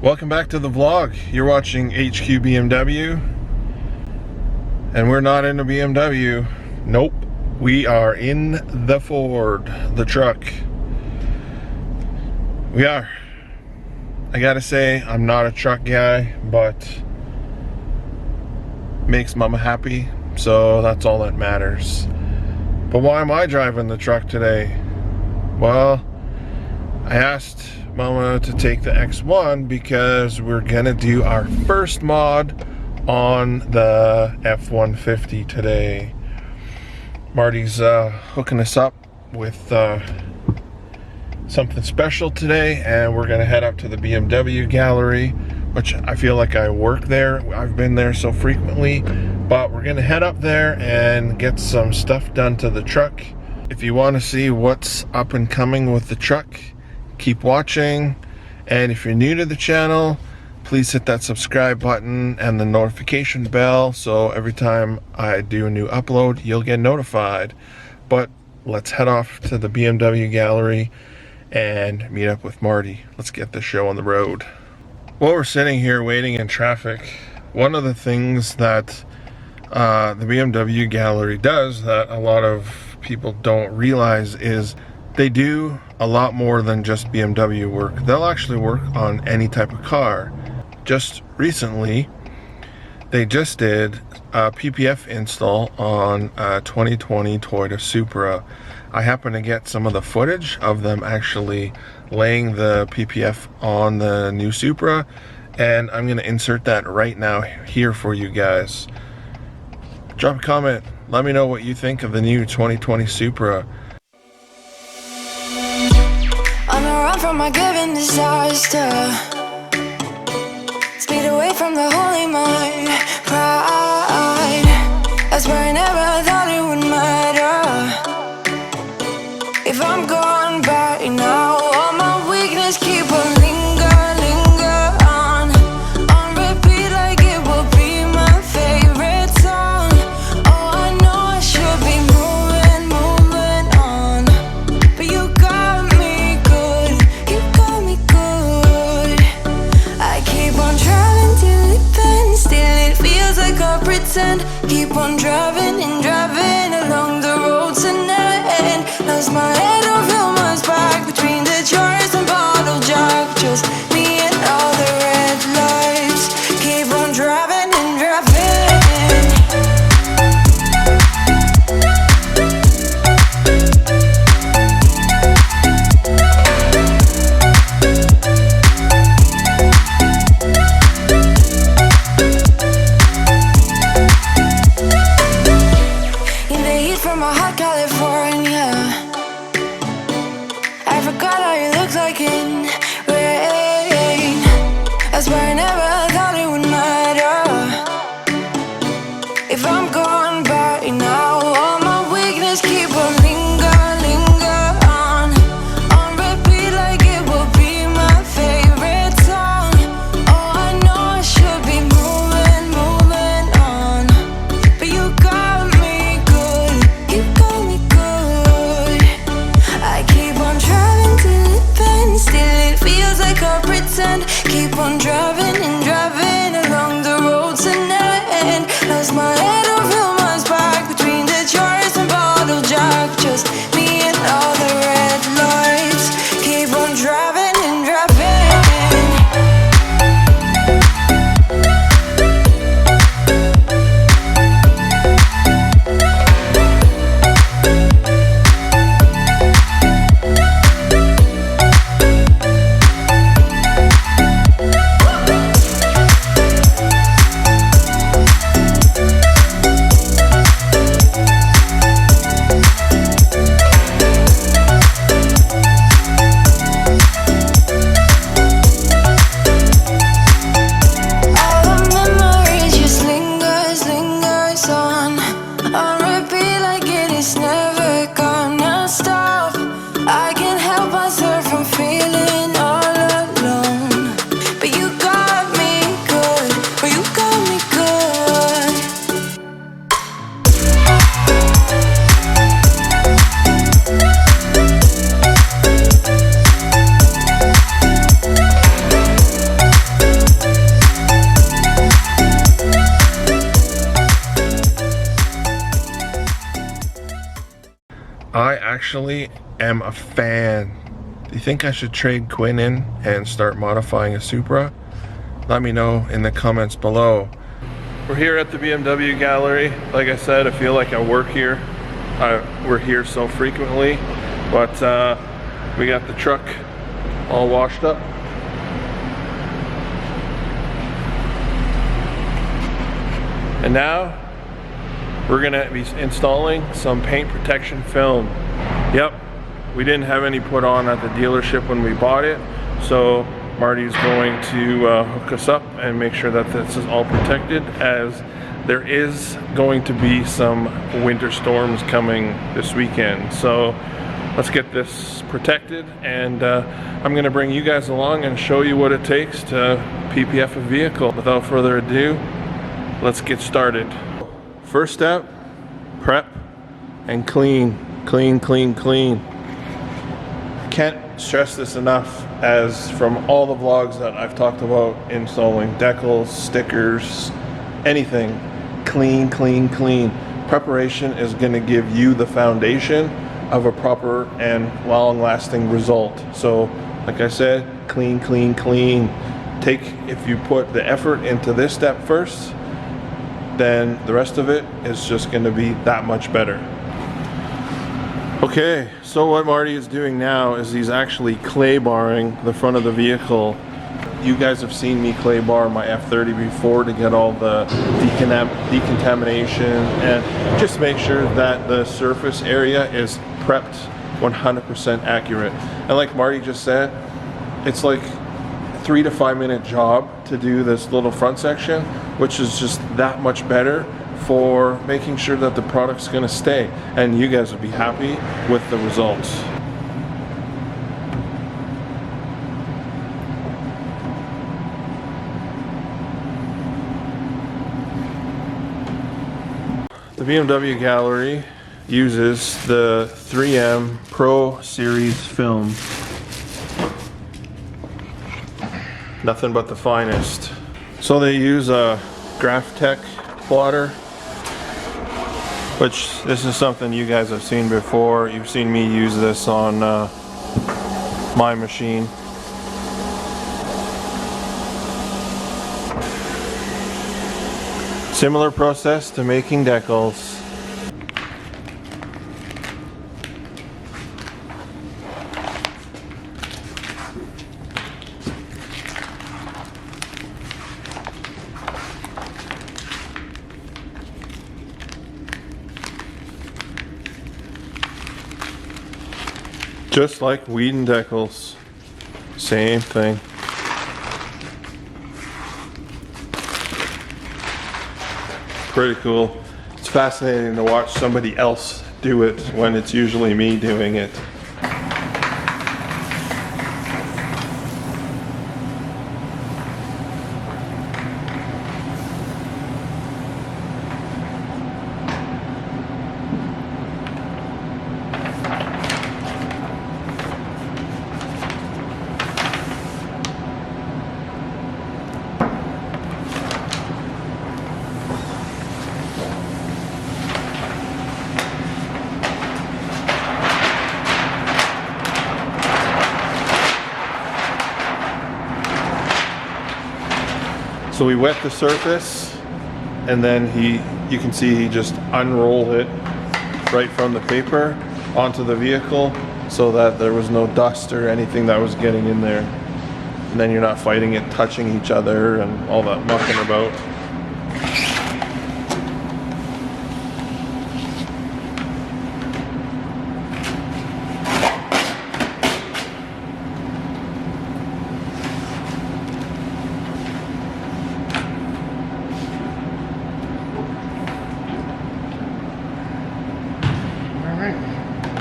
Welcome back to the vlog. You're watching HQ BMW, and we're not in a BMW. Nope, we are in the Ford, the truck. We are. I gotta say, I'm not a truck guy, but makes mama happy, so that's all that matters. But why am I driving the truck today? Well, I asked Mama to take the X1 because we're gonna do our first mod on the F150 today. Marty's hooking us up with something special today, and we're gonna head up to the BMW gallery, which I feel like I work there. I've been there so frequently, but we're gonna head up there and get some stuff done to the truck. If you want to see what's up and coming with the truck, keep watching. And if you're new to the channel, please hit that subscribe button and the notification bell, so every time I do a new upload, you'll get notified. But let's head off to the BMW gallery and meet up with Marty. Let's get this show on the road. While we're sitting here waiting in traffic, one of the things that the BMW gallery does that a lot of people don't realize is they do a lot more than just BMW work. They'll actually work on any type of car. Just recently, they just did a PPF install on a 2020 Toyota Supra. I happened to get some of the footage of them actually laying the PPF on the new Supra, and I'm gonna insert that right now here for you guys. Drop a comment, let me know what you think of the new 2020 Supra. On a run from my given disaster, speed away from the holy mind, pride. That's where I never thought it would matter. If I'm gone back now, all my weakness keep on linger on repeat like it will be my favorite song. Oh, I know I should be moving on, but you got me good, you got me good. I keep on driving till it bends, still it feels like I pretend. Keep on driving and driving along the road to never end. Lost my head, don't feel my spine. actually am a fan. Do you think I should trade Quinn in and start modifying a Supra? Let me know in the comments below. We're here at the BMW gallery. Like I said, I feel like I work here. We're here so frequently, but we got the truck all washed up. And now we're gonna be installing some paint protection film. Yep, we didn't have any put on at the dealership when we bought it, so Marty's going to hook us up and make sure that this is all protected, as there is going to be some winter storms coming this weekend. So let's get this protected, and I'm gonna bring you guys along and show you what it takes to PPF a vehicle. Without further ado, let's get started. First step, prep and clean. Clean, clean, clean. Can't stress this enough, as from all the vlogs that I've talked about installing decals, stickers, anything, clean, clean, clean. Preparation is gonna give you the foundation of a proper and long-lasting result. So, like I said, clean, clean, clean. If you put the effort into this step first, then the rest of it is just going to be that much better. Okay, so what Marty is doing now is he's actually clay barring the front of the vehicle. You guys have seen me clay bar my F30 before to get all the decontamination and just make sure that the surface area is prepped 100% accurate. And like Marty just said, it's like a 3 to 5 minute job to do this little front section, which is just that much better for making sure that the product's gonna stay, and you guys will be happy with the results. The BMW gallery uses the 3M Pro Series film. Nothing but the finest. So they use a Graphtec plotter, which this is something you guys have seen before. You've seen me use this on my machine. Similar process to making decals. Just like weed and decals, same thing. Pretty cool. It's fascinating to watch somebody else do it when it's usually me doing it. So we wet the surface, and then you can see he just unrolled it right from the paper onto the vehicle, so that there was no dust or anything that was getting in there. And then you're not fighting it, touching each other and all that mucking about.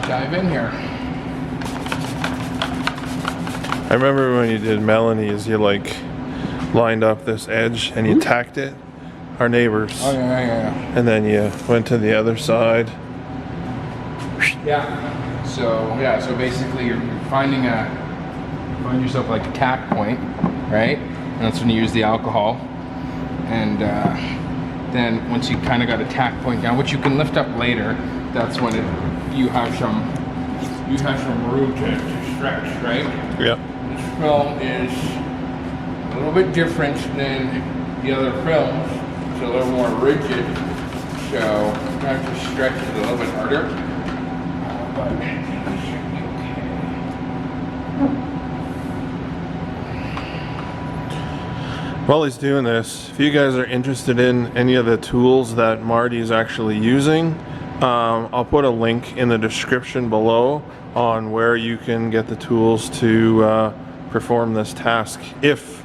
Dive in here. I remember when you did Melanie's, you like lined up this edge and you tacked it. Our neighbors. Oh yeah. And then you went to the other side. Yeah. So basically you're finding yourself like a tack point, right? And that's when you use the alcohol. And then once you kind of got a tack point down, which you can lift up later, that's when you have some you have some room to stretch, right? Yeah. This film is a little bit different than the other films. It's a little more rigid, so you have to stretch it a little bit harder. But it should be okay. While he's doing this, if you guys are interested in any of the tools that Marty is actually using, I'll put a link in the description below on where you can get the tools to perform this task if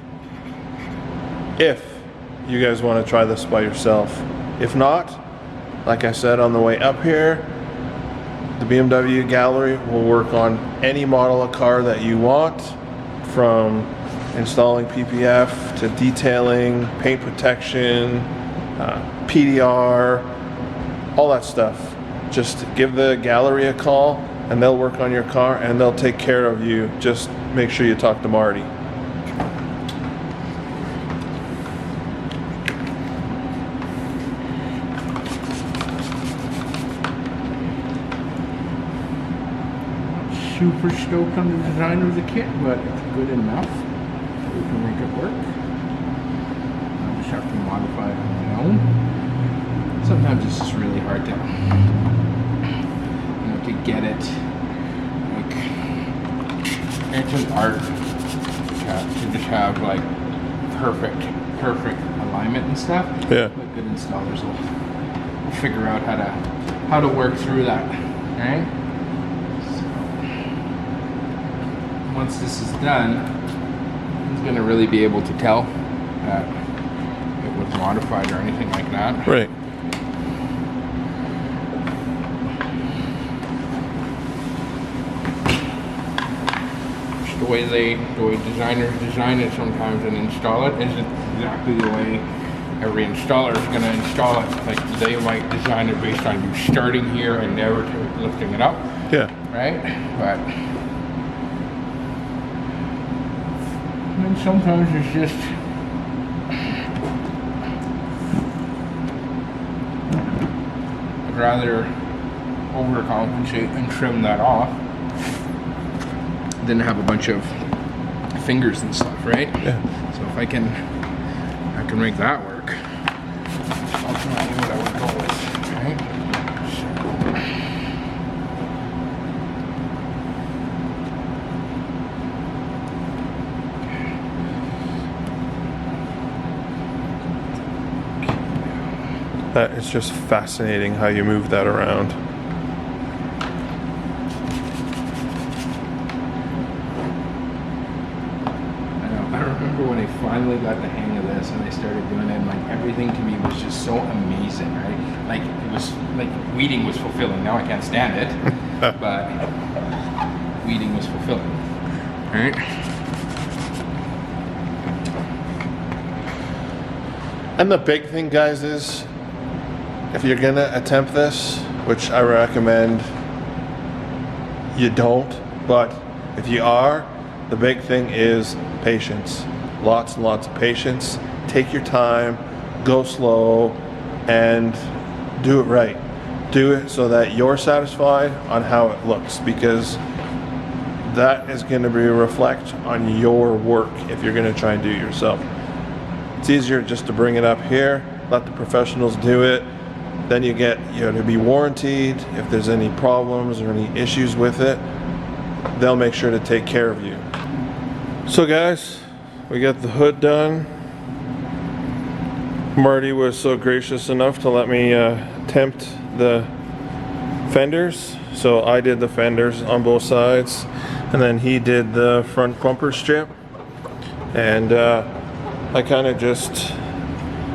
you guys want to try this by yourself. If not, like I said on the way up here, the BMW gallery will work on any model of car that you want, from installing PPF to detailing, paint protection, PDR, all that stuff. Just give the gallery a call and they'll work on your car and they'll take care of you. Just make sure you talk to Marty. Super stoked on the design of the kit, but it's good enough. We can make it work. I just have to modify it on my own. Sometimes it's just really hard to, to get it. Like, it's an art to just have like perfect alignment and stuff. Yeah. But good installers will figure out how to work through that, right? Once this is done, he's going to really be able to tell that it was modified or anything like that. Right. Just the way designers design it sometimes and install it isn't exactly the way every installer is going to install it. Like, they might design it based on you starting here and never lifting it up. Yeah. Right? But and sometimes it's just I'd rather overcompensate and trim that off than have a bunch of fingers and stuff, right? Yeah. So if I can make that work, that's ultimately what I would go with, right? That is just fascinating how you move that around. I remember when I finally got the hang of this and I started doing it, and like everything to me was just so amazing, right? Like, it was like weeding was fulfilling. Now I can't stand it, but weeding was fulfilling, right? And the big thing, guys, is if you're gonna attempt this, which I recommend you don't, but if you are, the big thing is patience. Lots and lots of patience. Take your time, go slow, and do it right. Do it so that you're satisfied on how it looks, because that is going to be a reflect on your work if you're going to try and do it yourself. It's easier just to bring it up here, let the professionals do it. Then you get to be warranted. If there's any problems or any issues with it, they'll make sure to take care of you. So guys, we got the hood done. Marty was so gracious enough to let me tempt the fenders. So I did the fenders on both sides, and then he did the front bumper strip. And I kind of just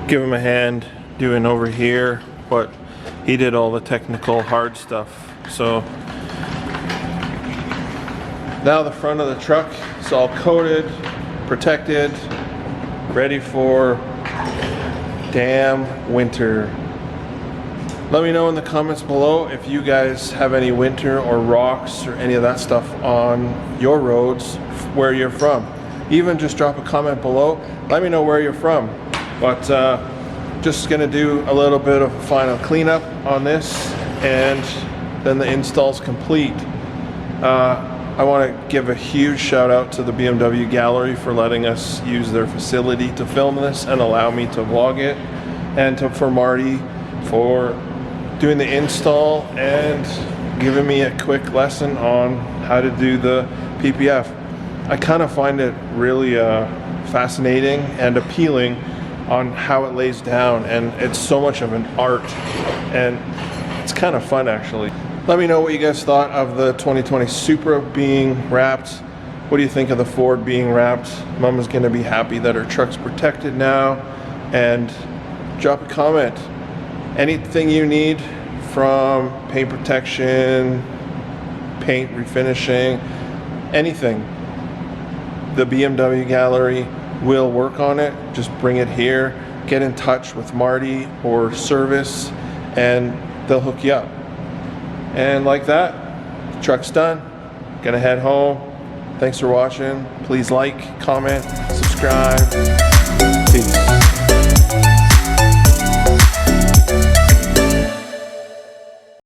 give him a hand doing over here, but he did all the technical hard stuff. So now the front of the truck is all coated, protected, ready for damn winter. Let me know in the comments below if you guys have any winter or rocks or any of that stuff on your roads, where you're from. Even just drop a comment below. Let me know where you're from. But just gonna do a little bit of a final cleanup on this, and then the install's complete. I want to give a huge shout out to the BMW Gallery for letting us use their facility to film this and allow me to vlog it, and for Marty for doing the install and giving me a quick lesson on how to do the PPF. I kind of find it really fascinating and appealing on how it lays down, and it's so much of an art, and it's kind of fun actually. Let me know what you guys thought of the 2020 Supra being wrapped. What do you think of the Ford being wrapped? Mama's gonna be happy that her truck's protected now. And drop a comment. Anything you need from paint protection, paint refinishing, anything. The BMW Gallery will work on it. Just bring it here. Get in touch with Marty or service and they'll hook you up. And like that, the truck's done. Gonna head home. Thanks for watching. Please like, comment, subscribe.